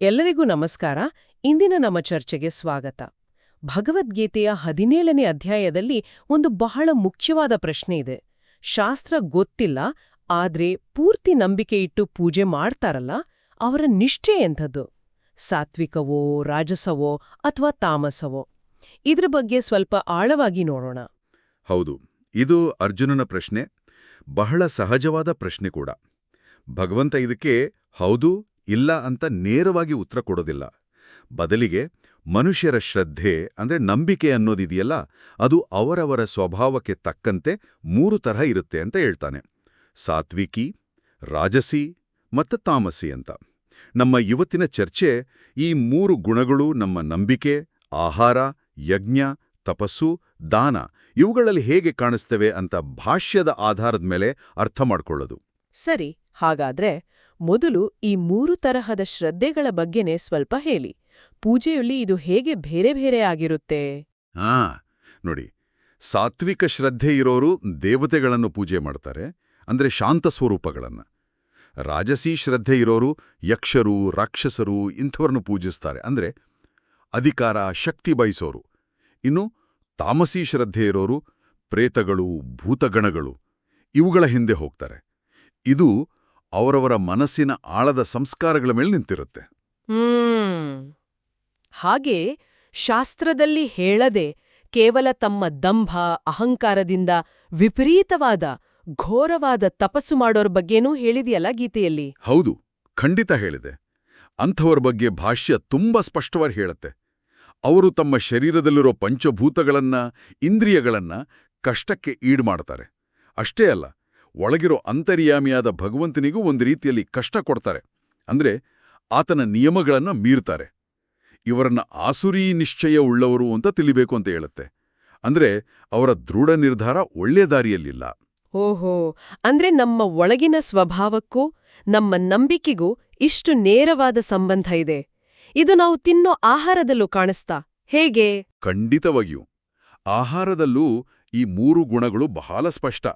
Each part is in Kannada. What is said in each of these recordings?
ಎಲ್ಲರಿಗೂ ನಮಸ್ಕಾರ. ಇಂದಿನ ನಮ್ಮ ಚರ್ಚೆಗೆ ಸ್ವಾಗತ. ಭಗವದ್ಗೀತೆಯ 17ನೇ ಅಧ್ಯಾಯದಲ್ಲಿ ಒಂದು ಬಹಳ ಮುಖ್ಯವಾದ ಪ್ರಶ್ನೆ ಇದೆ. ಶಾಸ್ತ್ರ ಗೊತ್ತಿಲ್ಲ, ಆದ್ರೆ ಪೂರ್ತಿ ನಂಬಿಕೆ ಇಟ್ಟು ಪೂಜೆ ಮಾಡ್ತಾರಲ್ಲ, ಅವರ ನಿಷ್ಠೆ ಎಂಥದ್ದು? ಸಾತ್ವಿಕವೋ, ರಾಜಸವೋ ಅಥವಾ ತಾಮಸವೋ? ಇದ್ರ ಬಗ್ಗೆ ಸ್ವಲ್ಪ ಆಳವಾಗಿ ನೋಡೋಣ. ಹೌದು, ಇದು ಅರ್ಜುನನ ಪ್ರಶ್ನೆ. ಬಹಳ ಸಹಜವಾದ ಪ್ರಶ್ನೆ ಕೂಡ. ಭಗವಂತ ಇದಕ್ಕೆ ಹೌದು ಇಲ್ಲ ಅಂತ ನೇರವಾಗಿ ಉತ್ತರ ಕೊಡೋದಿಲ್ಲ. ಬದಲಿಗೆ ಮನುಷ್ಯರ ಶ್ರದ್ಧೆ ಅಂದ್ರೆ ನಂಬಿಕೆ ಅನ್ನೋದಿದೆಯಲ್ಲ, ಅದು ಅವರವರ ಸ್ವಭಾವಕ್ಕೆ ತಕ್ಕಂತೆ 3 ತರಹ ಇರುತ್ತೆ ಅಂತ ಹೇಳ್ತಾನೆ. ಸಾತ್ವಿಕಿ, ರಾಜಸಿ ಮತ್ತು ತಾಮಸಿ ಅಂತ. ನಮ್ಮ ಇವತ್ತಿನ ಚರ್ಚೆ ಈ 3 ಗುಣಗಳು ನಮ್ಮ ನಂಬಿಕೆ, ಆಹಾರ, ಯಜ್ಞ, ತಪಸ್ಸು, ದಾನ ಇವುಗಳಲ್ಲಿ ಹೇಗೆ ಕಾಣಿಸ್ತವೆ ಅಂತ ಭಾಷ್ಯದ ಆಧಾರದ ಮೇಲೆ ಅರ್ಥ ಮಾಡ್ಕೊಳ್ಳೋದು. ಸರಿ, ಹಾಗಾದ್ರೆ ಮೊದಲು ಈ 3 ತರಹದ ಶ್ರದ್ಧೆಗಳ ಬಗ್ಗೆನೇ ಸ್ವಲ್ಪ ಹೇಳಿ. ಪೂಜೆಯಲ್ಲಿ ಇದು ಹೇಗೆ ಬೇರೆ ಬೇರೆ ಆಗಿರುತ್ತೆ? ನೋಡಿ, ಸಾತ್ವಿಕ ಶ್ರದ್ಧೆ ಇರೋರು ದೇವತೆಗಳನ್ನು ಪೂಜೆ ಮಾಡ್ತಾರೆ, ಅಂದ್ರೆ ಶಾಂತ ಸ್ವರೂಪಗಳನ್ನ. ರಾಜಸೀ ಶ್ರದ್ಧೆ ಇರೋರು ಯಕ್ಷರು, ರಾಕ್ಷಸರು ಇಂಥವ್ರನ್ನು ಪೂಜಿಸ್ತಾರೆ, ಅಂದ್ರೆ ಅಧಿಕಾರ, ಶಕ್ತಿ ಬಯಸೋರು. ಇನ್ನು ತಾಮಸೀ ಶ್ರದ್ಧೆ ಇರೋರು ಪ್ರೇತಗಳು, ಭೂತಗಣಗಳು ಇವುಗಳ ಹಿಂದೆ ಹೋಗ್ತಾರೆ. ಇದು ಅವರವರ ಮನಸ್ಸಿನ ಆಳದ ಸಂಸ್ಕಾರಗಳ ಮೇಲೆ ನಿಂತಿರುತ್ತೆ. ಹಾಗೆ ಶಾಸ್ತ್ರದಲ್ಲಿ ಹೇಳದೆ ಕೇವಲ ತಮ್ಮ ದಂಭ, ಅಹಂಕಾರದಿಂದ ವಿಪರೀತವಾದ, ಘೋರವಾದ ತಪಸ್ಸು ಮಾಡೋರ ಬಗ್ಗೆನೂ ಹೇಳಿದೆಯಲ್ಲ ಗೀತೆಯಲ್ಲಿ? ಹೌದು, ಖಂಡಿತ ಹೇಳಿದೆ. ಅಂಥವರ ಬಗ್ಗೆ ಭಾಷ್ಯ ತುಂಬಾ ಸ್ಪಷ್ಟವಾಗಿ ಹೇಳುತ್ತೆ. ಅವರು ತಮ್ಮ ಶರೀರದಲ್ಲಿರೋ ಪಂಚಭೂತಗಳನ್ನ, ಇಂದ್ರಿಯಗಳನ್ನ ಕಷ್ಟಕ್ಕೆ ಈಡ್ಮಾಡ್ತಾರೆ. ಅಷ್ಟೇ ಅಲ್ಲ, ಒಳಗಿರೋ ಅಂತರ್ಯಾಮಿಯಾದ ಭಗವಂತನಿಗೂ ಒಂದು ರೀತಿಯಲ್ಲಿ ಕಷ್ಟ ಕೊಡ್ತಾರೆ. ಅಂದ್ರೆ ಆತನ ನಿಯಮಗಳನ್ನ ಮೀರ್ತಾರೆ. ಇವರನ್ನ ಆಸುರೀ ನಿಶ್ಚಯ ಉಳ್ಳವರು ಅಂತ ತಿಳಿಬೇಕು ಅಂತ ಹೇಳುತ್ತೆ. ಅಂದ್ರೆ ಅವರ ದೃಢ ನಿರ್ಧಾರ ಒಳ್ಳೆ ದಾರಿಯಲ್ಲಿಲ್ಲ. ಓಹೋ, ಅಂದ್ರೆ ನಮ್ಮ ಒಳಗಿನ ಸ್ವಭಾವಕ್ಕೂ ನಮ್ಮ ನಂಬಿಕೆಗೂ ಇಷ್ಟು ನೇರವಾದ ಸಂಬಂಧ ಇದೆ. ಇದು ನಾವು ತಿನ್ನೋ ಆಹಾರದಲ್ಲೂ ಕಾಣಿಸ್ತಾ? ಹೇಗೆ? ಖಂಡಿತವಾಗಿಯೂ. ಆಹಾರದಲ್ಲೂ ಈ 3 ಗುಣಗಳು ಬಹಳ ಸ್ಪಷ್ಟ.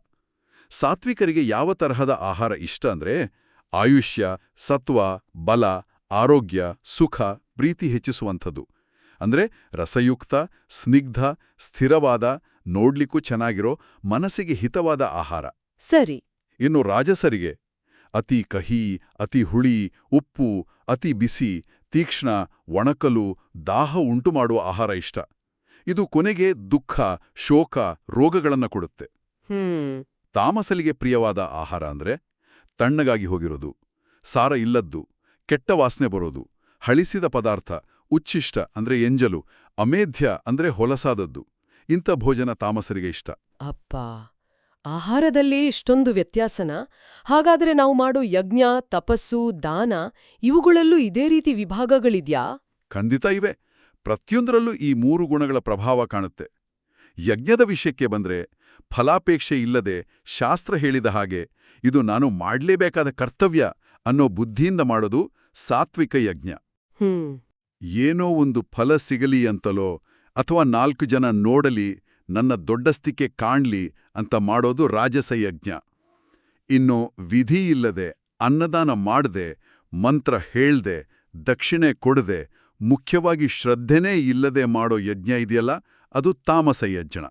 ಸಾತ್ವಿಕರಿಗೆ ಯಾವ ತರಹದ ಆಹಾರ ಇಷ್ಟ ಅಂದ್ರೆ ಆಯುಷ್ಯ, ಸತ್ವ, ಬಲ, ಆರೋಗ್ಯ, ಸುಖ, ಪ್ರೀತಿ ಹೆಚ್ಚಿಸುವಂಥದ್ದು. ಅಂದ್ರೆ ರಸಯುಕ್ತ, ಸ್ನಿಗ್ಧ, ಸ್ಥಿರವಾದ, ನೋಡ್ಲಿಕ್ಕೂ ಚೆನ್ನಾಗಿರೋ, ಮನಸ್ಸಿಗೆ ಹಿತವಾದ ಆಹಾರ. ಸರಿ. ಇನ್ನು ರಾಜಸರಿಗೆ ಅತಿ ಕಹಿ, ಅತಿ ಹುಳಿ, ಉಪ್ಪು, ಅತಿ ಬಿಸಿ, ತೀಕ್ಷ್ಣ, ಒಣಕಲು, ದಾಹ ಉಂಟುಮಾಡುವ ಆಹಾರ ಇಷ್ಟ. ಇದು ಕೊನೆಗೆ ದುಃಖ, ಶೋಕ, ರೋಗಗಳನ್ನ ಕೊಡುತ್ತೆ. ತಾಮಸಲಿಗೆ ಪ್ರಿಯವಾದ ಆಹಾರ ಅಂದ್ರೆ ತಣ್ಣಗಾಗಿ ಹೋಗಿರೋದು, ಸಾರ ಇಲ್ಲದ್ದು, ಕೆಟ್ಟ ವಾಸನೆ ಬರೋದು, ಹಳಿಸಿದ ಪದಾರ್ಥ, ಉಚ್ಚಿಷ್ಟ ಅಂದ್ರೆ ಎಂಜಲು, ಅಮೇಧ್ಯ ಅಂದ್ರೆ ಹೊಲಸಾದದ್ದು. ಇಂಥ ಭೋಜನ ತಾಮಸರಿಗೆ ಇಷ್ಟ. ಅಪ್ಪ, ಆಹಾರದಲ್ಲಿ ಇಷ್ಟೊಂದು ವ್ಯತ್ಯಾಸನ? ಹಾಗಾದ್ರೆ ನಾವು ಮಾಡೋ ಯಜ್ಞ, ತಪಸ್ಸು, ದಾನ ಇವುಗಳಲ್ಲೂ ಇದೇ ರೀತಿ ವಿಭಾಗಗಳಿದ್ಯಾ? ಖಂಡಿತ ಇವೆ. ಪ್ರತಿಯೊಂದರಲ್ಲೂ ಈ 3 ಗುಣಗಳ ಪ್ರಭಾವ ಕಾಣುತ್ತೆ. ಯಜ್ಞದ ವಿಷಯಕ್ಕೆ ಬಂದ್ರೆ ಫಲಾಪೇಕ್ಷೆ ಇಲ್ಲದೆ ಶಾಸ್ತ್ರ ಹೇಳಿದ ಹಾಗೆ ಇದು ನಾನು ಮಾಡ್ಲೇಬೇಕಾದ ಕರ್ತವ್ಯ ಅನ್ನೋ ಬುದ್ಧಿಯಿಂದ ಮಾಡೋದು ಸಾತ್ವಿಕ ಯಜ್ಞ. ಏನೋ ಒಂದು ಫಲ ಸಿಗಲಿ ಅಂತಲೋ ಅಥವಾ 4 ಜನ ನೋಡಲಿ, ನನ್ನ ದೊಡ್ಡಸ್ತಿಕೆ ಕಾಣ್ಲಿ ಅಂತ ಮಾಡೋದು ರಾಜಸ ಯಜ್ಞ. ಇನ್ನು ವಿಧಿ ಇಲ್ಲದೆ, ಅನ್ನದಾನ ಮಾಡದೆ, ಮಂತ್ರ ಹೇಳ್ದೆ, ದಕ್ಷಿಣೆ ಕೊಡದೆ, ಮುಖ್ಯವಾಗಿ ಶ್ರದ್ಧೆನೇ ಇಲ್ಲದೆ ಮಾಡೋ ಯಜ್ಞ ಇದೆಯಲ್ಲ, ಅದು ತಾಮಸ ಯಜ್ಞ.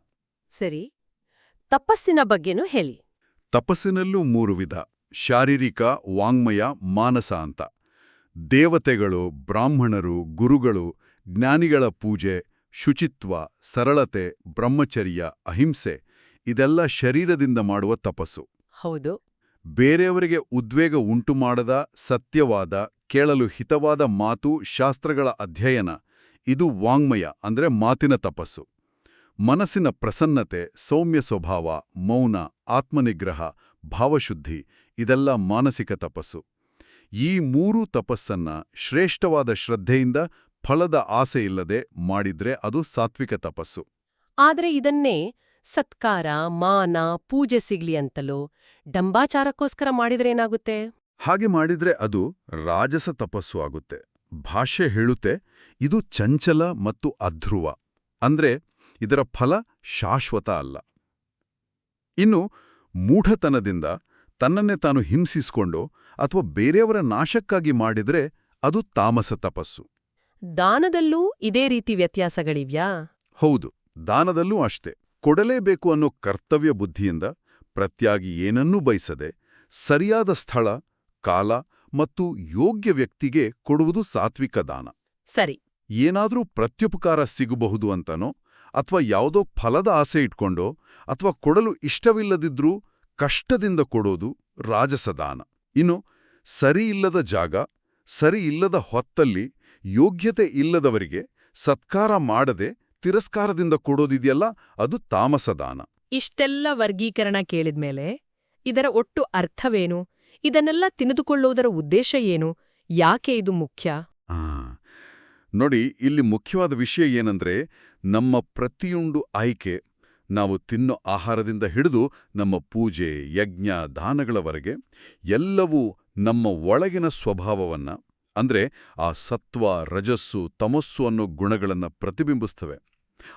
ಸರಿ, ತಪಸ್ಸಿನ ಬಗ್ಗೆನೂ ಹೇಳಿ. ತಪಸ್ಸಿನಲ್ಲೂ 3 ವಿಧ: ಶಾರೀರಿಕ, ವಾಂಗ್ಮಯ, ಮಾನಸ ಅಂತ. ದೇವತೆಗಳು, ಬ್ರಾಹ್ಮಣರು, ಗುರುಗಳು, ಜ್ಞಾನಿಗಳ ಪೂಜೆ, ಶುಚಿತ್ವ, ಸರಳತೆ, ಬ್ರಹ್ಮಚರ್ಯ, ಅಹಿಂಸೆ ಇದೆಲ್ಲ ಶರೀರದಿಂದ ಮಾಡುವ ತಪಸ್ಸು. ಹೌದು. ಬೇರೆಯವರಿಗೆ ಉದ್ವೇಗ ಉಂಟುಮಾಡದ, ಸತ್ಯವಾದ, ಕೇಳಲು ಹಿತವಾದ ಮಾತು, ಶಾಸ್ತ್ರಗಳ ಅಧ್ಯಯನ ಇದು ವಾಂಗ್ಮಯ ಅಂದ್ರೆ ಮಾತಿನ ತಪಸ್ಸು. ಮನಸ್ಸಿನ ಪ್ರಸನ್ನತೆ, ಸೌಮ್ಯ ಸ್ವಭಾವ, ಮೌನ, ಆತ್ಮನಿಗ್ರಹ, ಭಾವಶುದ್ಧಿ ಇದೆಲ್ಲ ಮಾನಸಿಕ ತಪಸ್ಸು. ಈ 3 ತಪಸ್ಸನ್ನ ಶ್ರೇಷ್ಠವಾದ ಶ್ರದ್ಧೆಯಿಂದ, ಫಲದ ಆಸೆ ಇಲ್ಲದೆ ಮಾಡಿದ್ರೆ ಅದು ಸಾತ್ವಿಕ ತಪಸ್ಸು. ಆದ್ರೆ ಇದನ್ನೇ ಸತ್ಕಾರ, ಮಾನ, ಪೂಜೆ ಸಿಗ್ಲಿ ಅಂತಲೋ ಡಂಬಾಚಾರಕ್ಕೋಸ್ಕರ ಮಾಡಿದ್ರೇನಾಗುತ್ತೆ? ಹಾಗೆ ಮಾಡಿದ್ರೆ ಅದು ರಾಜಸ ತಪಸ್ಸು ಆಗುತ್ತೆ. ಭಾಷ್ಯ ಹೇಳುತ್ತೆ, ಇದು ಚಂಚಲ ಮತ್ತು ಅಧ್ರುವ. ಅಂದ್ರೆ ಇದರ ಫಲ ಶಾಶ್ವತ ಅಲ್ಲ. ಇನ್ನು ಮೂಢತನದಿಂದ ತನ್ನನ್ನೇ ತಾನು ಹಿಂಸಿಸಿಕೊಂಡು ಅಥವಾ ಬೇರೆಯವರ ನಾಶಕ್ಕಾಗಿ ಮಾಡಿದ್ರೆ ಅದು ತಾಮಸ ತಪಸ್ಸು. ದಾನದಲ್ಲೂ ಇದೇ ರೀತಿ ವ್ಯತ್ಯಾಸಗಳಿವ್ಯಾ? ಹೌದು, ದಾನದಲ್ಲೂ ಅಷ್ಟೇ. ಕೊಡಲೇಬೇಕು ಅನ್ನೋ ಕರ್ತವ್ಯ ಬುದ್ಧಿಯಿಂದ ಪ್ರತ್ಯಾಗಿ ಏನನ್ನೂ ಬಯಸದೆ ಸರಿಯಾದ ಸ್ಥಳ, ಕಾಲ ಮತ್ತು ಯೋಗ್ಯ ವ್ಯಕ್ತಿಗೆ ಕೊಡುವುದು ಸಾತ್ವಿಕ ದಾನ. ಸರಿ. ಏನಾದ್ರೂ ಪ್ರತ್ಯುಪಕಾರ ಸಿಗಬಹುದು ಅಂತನೋ ಅಥವಾ ಯಾವುದೋ ಫಲದ ಆಸೆ ಇಟ್ಕೊಂಡೋ ಅಥವಾ ಕೊಡಲು ಇಷ್ಟವಿಲ್ಲದಿದ್ರೂ ಕಷ್ಟದಿಂದ ಕೊಡೋದು ರಾಜಸ ದಾನ. ಇನ್ನು ಸರಿಯಿಲ್ಲದ ಜಾಗ, ಸರಿಯಿಲ್ಲದ ಹೊತ್ತಲ್ಲಿ ಯೋಗ್ಯತೆ ಇಲ್ಲದವರಿಗೆ ಸತ್ಕಾರ ಮಾಡದೆ ತಿರಸ್ಕಾರದಿಂದ ಕೊಡೋದಿದೆಯಲ್ಲ, ಅದು ತಾಮಸ ದಾನ. ಇಷ್ಟೆಲ್ಲ ವರ್ಗೀಕರಣ ಕೇಳಿದ್ಮೇಲೆ ಇದರ ಒಟ್ಟು ಅರ್ಥವೇನು? ಇದನ್ನೆಲ್ಲ ತಿಳಿದುಕೊಳ್ಳುವುದರ ಉದ್ದೇಶ ಏನು? ಯಾಕೆ ಇದು ಮುಖ್ಯ? ಆ, ನೋಡಿ, ಇಲ್ಲಿ ಮುಖ್ಯವಾದ ವಿಷಯ ಏನಂದ್ರೆ, ನಮ್ಮ ಪ್ರತಿಯೊಂದು ಆಯ್ಕೆ, ನಾವು ತಿನ್ನೋ ಆಹಾರದಿಂದ ಹಿಡಿದು ನಮ್ಮ ಪೂಜೆ, ಯಜ್ಞ, ದಾನಗಳವರೆಗೆ ಎಲ್ಲವೂ ನಮ್ಮ ಒಳಗಿನ ಸ್ವಭಾವವನ್ನ, ಅಂದ್ರೆ ಆ ಸತ್ವ, ರಜಸ್ಸು, ತಮಸ್ಸು ಅನ್ನೋ ಗುಣಗಳನ್ನ ಪ್ರತಿಬಿಂಬಿಸ್ತವೆ.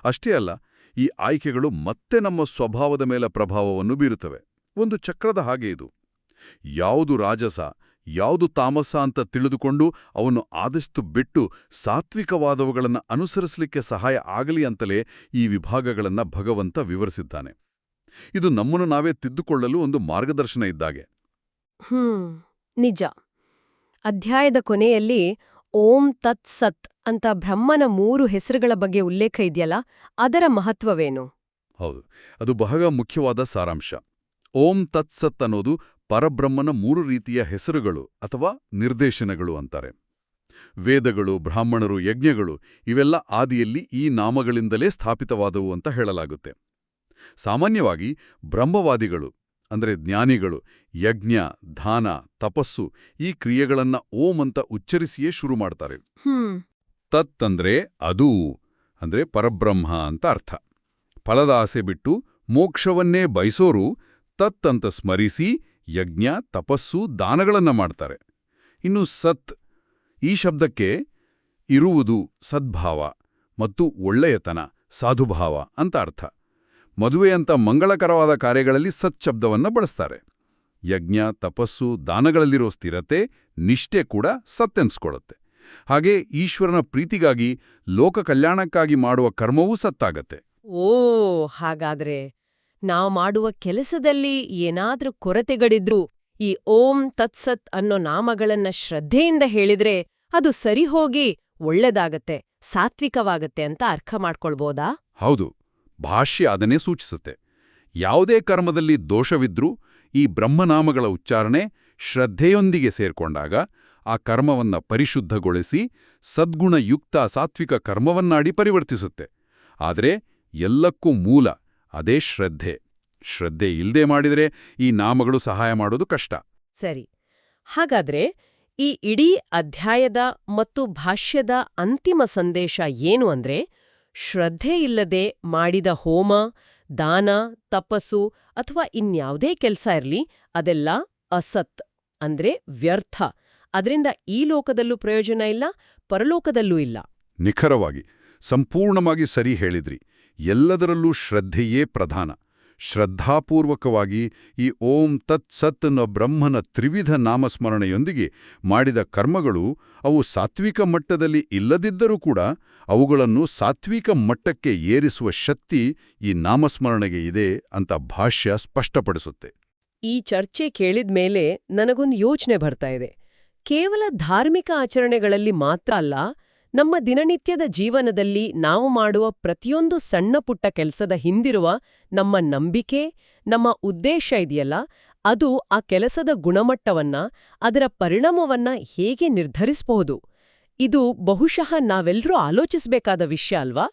ಅಷ್ಟೇ ಅಲ್ಲ, ಈ ಆಯ್ಕೆಗಳು ಮತ್ತೆ ನಮ್ಮ ಸ್ವಭಾವದ ಮೇಲೆ ಪ್ರಭಾವವನ್ನು ಬೀರುತ್ತವೆ. ಒಂದು ಚಕ್ರದ ಹಾಗೆ ಇದು. ಯಾವುದು ರಾಜಸ, ಯಾವುದು ತಾಮಸ ಅಂತ ತಿಳಿದುಕೊಂಡು ಅವನ್ನು ಆದಷ್ಟು ಬಿಟ್ಟು ಸಾತ್ವಿಕವಾದವುಗಳನ್ನು ಅನುಸರಿಸಲಿಕ್ಕೆ ಸಹಾಯ ಆಗಲಿ ಅಂತಲೇ ಈ ವಿಭಾಗಗಳನ್ನು ಭಗವಂತ ವಿವರಿಸಿದ್ದಾನೆ. ಇದು ನಮ್ಮನ್ನು ನಾವೇ ತಿದ್ದುಕೊಳ್ಳಲು ಒಂದು ಮಾರ್ಗದರ್ಶನ ಇದ್ದಾಗೆ. ನಿಜ. ಅಧ್ಯಾಯದ ಕೊನೆಯಲ್ಲಿ ಓಂ ತತ್ ಸತ್ ಅಂತ ಬ್ರಹ್ಮನ 3 ಹೆಸರುಗಳ ಬಗ್ಗೆ ಉಲ್ಲೇಖ ಇದೆಯಲ್ಲ, ಅದರ ಮಹತ್ವವೇನು? ಹೌದು, ಅದು ಬಹಳ ಮುಖ್ಯವಾದ ಸಾರಾಂಶ. ಓಂ ತತ್ ಸತ್ ಅನ್ನೋದು ಪರಬ್ರಹ್ಮನ 3 ರೀತಿಯ ಹೆಸರುಗಳು ಅಥವಾ ನಿರ್ದೇಶನಗಳು ಅಂತಾರೆ. ವೇದಗಳು, ಬ್ರಾಹ್ಮಣರು, ಯಜ್ಞಗಳು ಇವೆಲ್ಲ ಆದಿಯಲ್ಲಿ ಈ ನಾಮಗಳಿಂದಲೇ ಸ್ಥಾಪಿತವಾದವು ಅಂತ ಹೇಳಲಾಗುತ್ತೆ. ಸಾಮಾನ್ಯವಾಗಿ ಬ್ರಹ್ಮವಾದಿಗಳು ಅಂದ್ರೆ ಜ್ಞಾನಿಗಳು ಯಜ್ಞ, ದಾನ, ತಪಸ್ಸು ಈ ಕ್ರಿಯೆಗಳನ್ನ ಓಂ ಅಂತ ಉಚ್ಚರಿಸಿಯೇ ಶುರು ಮಾಡ್ತಾರೆ. ತತ್ ಅಂದ್ರೆ ಅದು, ಅಂದ್ರೆ ಪರಬ್ರಹ್ಮ ಅಂತ ಅರ್ಥ. ಫಲದ ಆಸೆ ಬಿಟ್ಟು ಮೋಕ್ಷವನ್ನೇ ಬಯಸೋರು ತತ್ ಅಂತ ಸ್ಮರಿಸಿ ಯಜ್ಞ, ತಪಸ್ಸು, ದಾನಗಳನ್ನ ಮಾಡ್ತಾರೆ. ಇನ್ನು ಸತ್, ಈ ಶಬ್ದಕ್ಕೆ ಇರುವುದು, ಸದ್ಭಾವ ಮತ್ತು ಒಳ್ಳೆಯತನ, ಸಾಧುಭಾವ ಅಂತ ಅರ್ಥ. ಮದುವೆಯಂಥ ಮಂಗಳಕರವಾದ ಕಾರ್ಯಗಳಲ್ಲಿ ಸತ್ ಶಬ್ದವನ್ನ ಬಳಸ್ತಾರೆ. ಯಜ್ಞ, ತಪಸ್ಸು, ದಾನಗಳಲ್ಲಿರೋ ಸ್ಥಿರತೆ, ನಿಷ್ಠೆ ಕೂಡ ಸತ್ ಎನ್ಸ್ಕೊಳ್ಳುತ್ತೆ. ಹಾಗೆ ಈಶ್ವರನ ಪ್ರೀತಿಗಾಗಿ, ಲೋಕ ಕಲ್ಯಾಣಕ್ಕಾಗಿ ಮಾಡುವ ಕರ್ಮವೂ ಸತ್ತಾಗತ್ತೆ. ಓ, ಹಾಗಾದ್ರೆ ನಾವು ಮಾಡುವ ಕೆಲಸದಲ್ಲಿ ಏನಾದ್ರೂ ಕೊರತೆಗಳಿದ್ರೂ ಈ ಓಂ ತತ್ಸತ್ ಅನ್ನೋ ನಾಮಗಳನ್ನ ಶ್ರದ್ಧೆಯಿಂದ ಹೇಳಿದ್ರೆ ಅದು ಸರಿಹೋಗಿ ಒಳ್ಳೆದಾಗತ್ತೆ, ಸಾತ್ವಿಕವಾಗತ್ತೆ ಅಂತ ಅರ್ಥ ಮಾಡ್ಕೊಳ್ಬೋದಾ? ಹೌದು, ಭಾಷ್ಯ ಅದನ್ನೇ ಸೂಚಿಸುತ್ತೆ. ಯಾವುದೇ ಕರ್ಮದಲ್ಲಿ ದೋಷವಿದ್ರೂ ಈ ಬ್ರಹ್ಮನಾಮಗಳ ಉಚ್ಚಾರಣೆ ಶ್ರದ್ಧೆಯೊಂದಿಗೆ ಸೇರ್ಕೊಂಡಾಗ ಆ ಕರ್ಮವನ್ನ ಪರಿಶುದ್ಧಗೊಳಿಸಿ ಸದ್ಗುಣಯುಕ್ತ ಸಾತ್ವಿಕ ಕರ್ಮವನ್ನಾಡಿ ಪರಿವರ್ತಿಸುತ್ತೆ. ಆದರೆ ಎಲ್ಲಕ್ಕೂ ಮೂಲ ಅದೇ ಶ್ರದ್ಧೆ. ಶ್ರದ್ಧೆ ಇಲ್ದೇ ಮಾಡಿದರೆ ಈ ನಾಮಗಳು ಸಹಾಯ ಮಾಡೋದು ಕಷ್ಟ. ಸರಿ. ಹಾಗಾದ್ರೆ ಈ ಇಡೀ ಅಧ್ಯಾಯದ ಮತ್ತು ಭಾಷ್ಯದ ಅಂತಿಮ ಸಂದೇಶ ಏನು ಅಂದ್ರೆ, ಶ್ರದ್ಧೆ ಇಲ್ಲದೆ ಮಾಡಿದ ಹೋಮ, ದಾನ, ತಪಸ್ಸು ಅಥವಾ ಇನ್ಯಾವುದೇ ಕೆಲಸ ಇರಲಿ, ಅದೆಲ್ಲ ಅಸತ್ ಅಂದ್ರೆ ವ್ಯರ್ಥ. ಅದರಿಂದ ಈ ಲೋಕದಲ್ಲೂ ಪ್ರಯೋಜನ ಇಲ್ಲ, ಪರಲೋಕದಲ್ಲೂ ಇಲ್ಲ. ನಿಖರವಾಗಿ, ಸಂಪೂರ್ಣವಾಗಿ ಸರಿ ಹೇಳಿದ್ರಿ. ಎಲ್ಲದರಲ್ಲೂ ಶ್ರದ್ಧೆಯೇ ಪ್ರಧಾನ. ಶ್ರದ್ಧಾಪೂರ್ವಕವಾಗಿ ಈ ಓಂ ತತ್ ಸತ್ ಅನ್ನೋ ಬ್ರಹ್ಮನ ತ್ರಿವಿಧ ನಾಮಸ್ಮರಣೆಯೊಂದಿಗೆ ಮಾಡಿದ ಕರ್ಮಗಳು ಅವು ಸಾತ್ವಿಕ ಮಟ್ಟದಲ್ಲಿ ಇಲ್ಲದಿದ್ದರೂ ಕೂಡ ಅವುಗಳನ್ನು ಸಾತ್ವಿಕ ಮಟ್ಟಕ್ಕೆ ಏರಿಸುವ ಶಕ್ತಿ ಈ ನಾಮಸ್ಮರಣೆಗೆ ಇದೆ ಅಂತ ಭಾಷ್ಯ ಸ್ಪಷ್ಟಪಡಿಸುತ್ತೆ. ಈ ಚರ್ಚೆ ಕೇಳಿದ್ಮೇಲೆ ನನಗೊಂದು ಯೋಚನೆ ಬರ್ತಾ ಇದೆ. ಕೇವಲ ಧಾರ್ಮಿಕ ಆಚರಣೆಗಳಲ್ಲಿ ಮಾತ್ರ ಅಲ್ಲ, ನಮ್ಮ ದಿನನಿತ್ಯದ ಜೀವನದಲ್ಲಿ ನಾವು ಮಾಡುವ ಪ್ರತಿಯೊಂದು ಸಣ್ಣ ಪುಟ್ಟ ಕೆಲಸದ ಹಿಂದಿರುವ ನಮ್ಮ ನಂಬಿಕೆ, ನಮ್ಮ ಉದ್ದೇಶ ಇದೆಯಲ್ಲ, ಅದು ಆ ಕೆಲಸದ ಗುಣಮಟ್ಟವನ್ನ, ಅದರ ಪರಿಣಾಮವನ್ನ ಹೇಗೆ ನಿರ್ಧರಿಸಬಹುದು. ಇದು ಬಹುಶಃ ನಾವೆಲ್ಲರೂ ಆಲೋಚಿಸಬೇಕಾದ ವಿಷಯ ಅಲ್ವಾ?